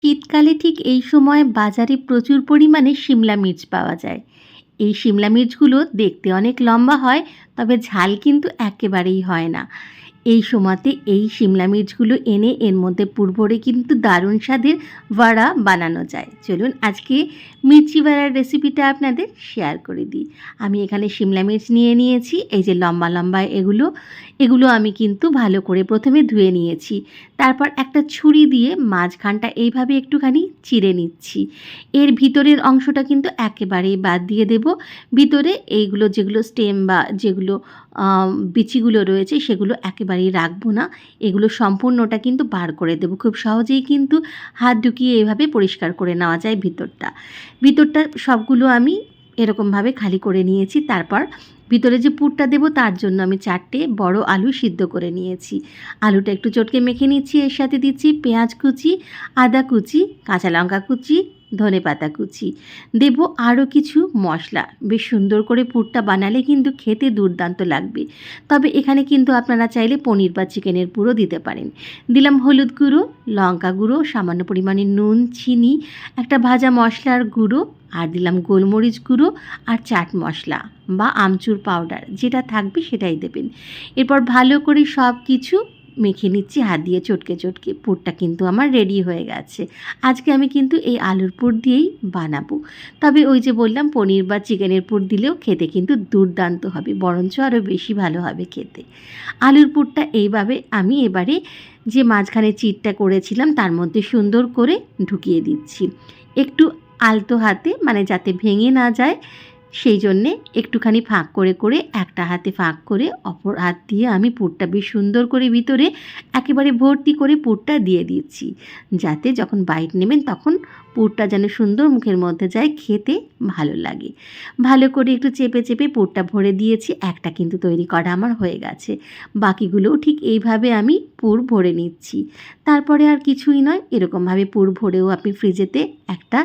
শীতকালে ঠিক এই সময় বাজারে প্রচুর পরিমাণে শিমলা মির্চ পাওয়া যায়। এই শিমলা মির্চগুলো দেখতে অনেক লম্বা হয়, তবে ঝাল কিন্তু একেবারেই হয় না। এই সময়তে এই শিমলা মির্চগুলো এনে এর মধ্যে পুর ভরে কিন্তু দারুণ স্বাদের বড়া বানানো যায়। চলুন আজকে মির্চি বড়ার রেসিপিটা আপনাদের শেয়ার করে দিই। আমি এখানে শিমলা মির্চ নিয়ে নিয়েছি, এই যে লম্বা লম্বা এগুলো আমি কিন্তু ভালো করে প্রথমে ধুয়ে নিয়েছি। তারপর একটা ছুরি দিয়ে মাঝখানটা এইভাবে একটুখানি চিড়ে নিচ্ছি। এর ভিতরের অংশটা কিন্তু একেবারেই বাদ দিয়ে দেব। ভিতরে এইগুলো যেগুলো স্টেম বা যেগুলো বিচিগুলো রয়েছে সেগুলো একেবারেই রাখবো না। এগুলো সম্পূর্ণটা কিন্তু বার করে দেবো। খুব সহজেই কিন্তু হাত ঢুকিয়ে এভাবে পরিষ্কার করে নেওয়া যায় ভিতরটা। ভিতরটা সবগুলো আমি এরকমভাবে খালি করে নিয়েছি। তারপর ভিতরে যে পুরটা দেবো তার জন্য আমি 4টে বড় আলু সিদ্ধ করে নিয়েছি। আলুটা একটু চটকে মেখে নিচ্ছি। এর সাথে দিচ্ছি পেঁয়াজ কুচি, আদা কুচি, কাঁচা লঙ্কা কুচি, ধনেপাতা কুচি। দেব আরও কিছু মশলা। বেশ সুন্দর করে পুরটা বানালে কিন্তু খেতে দুর্দান্ত লাগবে। তবে এখানে কিন্তু আপনারা চাইলে পনির বা চিকেনের পুরও দিতে পারেন। দিলাম হলুদ গুঁড়ো, লঙ্কা গুঁড়ো, সামান্য পরিমাণে নুন, চিনি, একটা ভাজা মশলার গুঁড়ো, আর দিলাম গোলমরিচ গুঁড়ো আর চাট মশলা বা আমচুর পাউডার, যেটা থাকবে সেটাই দেবেন। এরপর ভালো করে সব কিছু মেখে নিচ্ছি হাত দিয়ে চটকে চটকে। পুরটা কিন্তু আমার রেডি হয়ে গেছে। আজকে আমি কিন্তু এই আলুর পুর দিয়েই বানাবো। তবে ওই যে বললাম পনির বা চিকেনের পুর দিলেও খেতে কিন্তু দুর্দান্ত হবে, বরঞ্চ আরও বেশি ভালো হবে খেতে। আলুর পুরটা এইভাবে আমি এবারে যে মাঝখানে চিটটা করেছিলাম তার মধ্যে সুন্দর করে ঢুকিয়ে দিচ্ছি। একটু আলতো হাতে, মানে যাতে ভেঙে না যায় সেই জন্যে একটুখানি ফাঁক করে করে একটা হাতে ফাঁক করে অপর হাত দিয়ে আমি পুরটা বেশ সুন্দর করে ভিতরে একেবারে ভর্তি করে পুরটা দিয়ে দিচ্ছি, যাতে যখন বাইট নেবেন তখন পুরটা যেন সুন্দর মুখের মধ্যে যায়, খেতে ভালো লাগে। ভালো করে একটু চেপে চেপে পুরটা ভরে দিয়েছি। একটা কিন্তু তৈরি করা আমার হয়ে গেছে। বাকিগুলোও ঠিক এইভাবে আমি পুর ভরে নিচ্ছি। তারপরে আর কিছুই নয়, এরকমভাবে পুর ভরেও আপনি ফ্রিজেতে একটা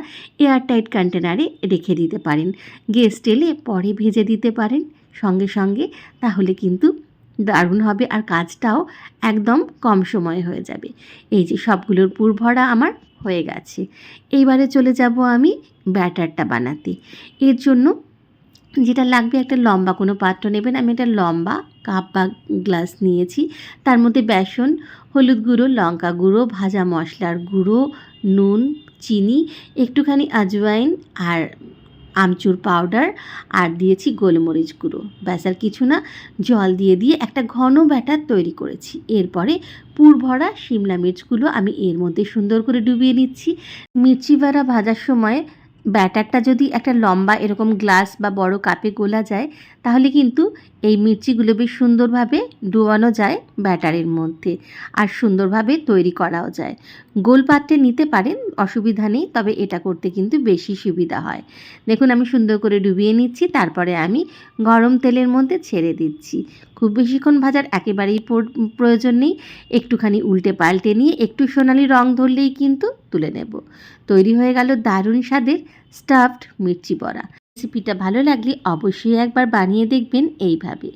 এয়ারটাইট কন্টেনারে রেখে দিতে পারেন। গেস্ট এলে পরে ভেজে দিতে পারেন সঙ্গে সঙ্গে, তাহলে কিন্তু দারুণ হবে আর কাজটাও একদম কম সময়ে হয়ে যাবে। এই যে সবগুলোর পুর ভরা আমার হয়ে গেছে। এইবারে চলে যাব আমি ব্যাটারটা বানাতে। এর জন্য যেটা লাগবে, একটা লম্বা কোনো পাত্র নেবেন। আমি একটা লম্বা কাপ বা গ্লাস নিয়েছি। তার মধ্যে বেসন, হলুদ গুঁড়ো, লঙ্কা গুঁড়ো, ভাজা মশলার গুঁড়ো, নুন, চিনি, একটুখানি আজওয়াইন আর আমচুর পাউডার, আর দিয়েছি গোলমরিচ গুঁড়ো। ব্যাস আর কিছু না। জল দিয়ে দিয়ে একটা ঘন ব্যাটার তৈরি করেছি। এরপরে পুর ভরা শিমলা মির্চগুলো আমি এর মধ্যে সুন্দর করে ডুবিয়ে নিচ্ছি। মির্চি বড়া ভাজার সময় ব্যাটারটা যদি একটা লম্বা এরকম গ্লাস বা বড় কাপে গোলা যায়, তাহলে কিন্তু এই মির্চিগুলো বেশ সুন্দরভাবে ডোবানো যায় ব্যাটারের মধ্যে, আর সুন্দরভাবে তৈরি করাও যায়। গোল পাত্রে নিতে পারেন, অসুবিধা নেই, তবে এটা করতে কিন্তু বেশি সুবিধা হয়। দেখুন আমি সুন্দর করে ডুবিয়ে নিচ্ছি। তারপরে আমি গরম তেলের মধ্যে ছেড়ে দিচ্ছি। খুব বেশিক্ষণ ভাজার একেবারেই প্রয়োজন নেই। একটুখানি উল্টে পাল্টে নিয়ে একটু সোনালি রং ধরলেই কিন্তু তুলে নেব। তৈরি হয়ে গেল দারুণ স্বাদের স্টাফড মির্চি বড়া। রেসিপিটা ভালো লাগলে অবশ্যই একবার বানিয়ে দেখবেন এইভাবে।